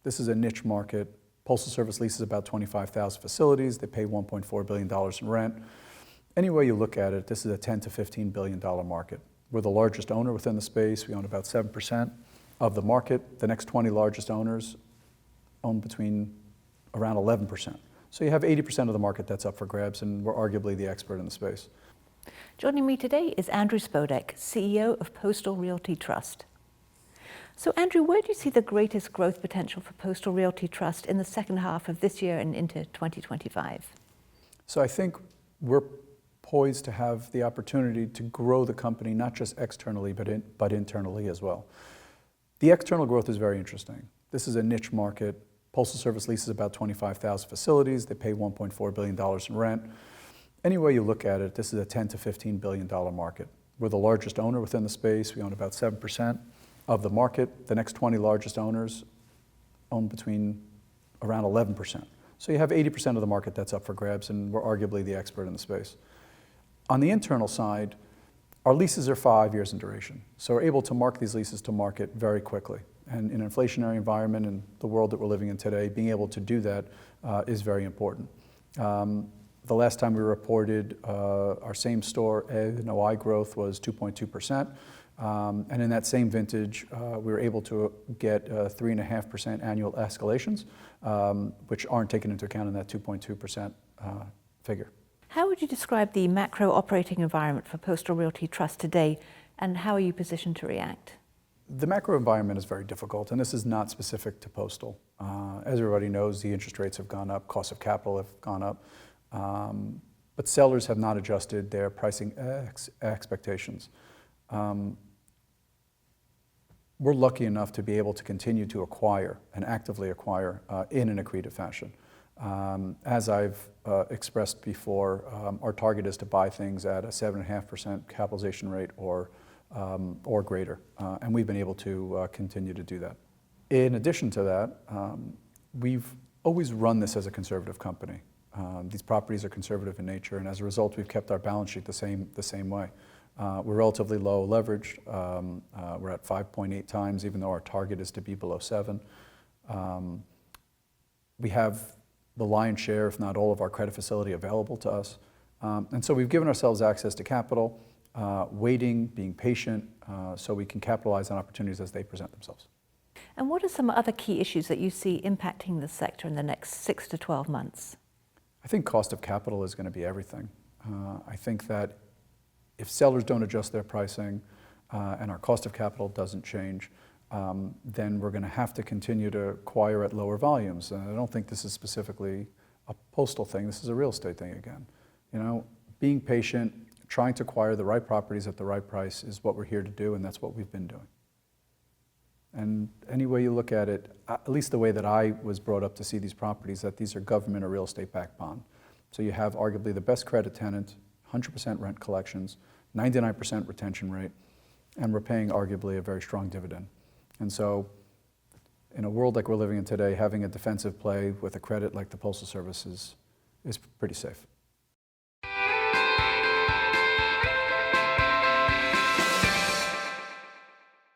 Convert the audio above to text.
This is a niche market. Postal Service leases about 25,000 facilities. They pay $1.4 billion in rent. Any way you look at it, this is a $10 to $15 billion market. We're the largest owner within the space. We own about 7% of the market. The next 20 largest owners own between around 11%. So you have 80% of the market that's up for grabs, and we're arguably the expert in the space. Joining me today is Andrew Spodek, CEO of Postal Realty Trust. So Andrew, where do you see the greatest growth potential for Postal Realty Trust in the second half of this year and into 2025? So I think we're poised to have the opportunity to grow the company, not just externally, but internally as well. The external growth is very interesting. This is a niche market. Postal Service leases about 25,000 facilities. They pay $1.4 billion in rent. Any way you look at it, this is a $10 to $15 billion market. We're the largest owner within the space. We own about 7% of the market. The next 20 largest owners own between around 11%. So you have 80% of the market that's up for grabs, and we're arguably the expert in the space. On the internal side, our leases are 5 years in duration. So we're able to mark these leases to market very quickly. And in an inflationary environment and the world that we're living in today, being able to do that is very important. The last time we reported, our same store NOI growth was 2.2%. And in that same vintage, we were able to get 3.5% annual escalations, which aren't taken into account in that 2.2% figure. How would you describe the macro operating environment for Postal Realty Trust today, and how are you positioned to react? The macro environment is very difficult, and this is not specific to Postal. As everybody knows, the interest rates have gone up, costs of capital have gone up, but sellers have not adjusted their pricing expectations. We're lucky enough to be able to continue to acquire and actively acquire in an accretive fashion. As I've expressed before, our target is to buy things at a 7.5% capitalization rate or greater, and we've been able to continue to do that. In addition to that, we've always run this as a conservative company. These properties are conservative in nature, and as a result, we've kept our balance sheet the same way. We're relatively low leveraged. We're at 5.8 times, even though our target is to be below 7. We have the lion's share, if not all, of our credit facility available to us. And so we've given ourselves access to capital, waiting, being patient, so we can capitalize on opportunities as they present themselves. And what are some other key issues that you see impacting the sector in the next 6 to 12 months? I think cost of capital is going to be everything. I think that if sellers don't adjust their pricing and our cost of capital doesn't change, then we're going to have to continue to acquire at lower volumes. And I don't think this is specifically a postal thing. This is a real estate thing again. You know, being patient, trying to acquire the right properties at the right price is what we're here to do, and that's what we've been doing. And any way you look at it, at least the way that I was brought up to see these properties, that these are government or real estate backed bond. So you have arguably the best credit tenant, 100% rent collections, 99% retention rate, and we're paying arguably a very strong dividend. And so in a world like we're living in today, having a defensive play with a credit like the Postal Service is pretty safe.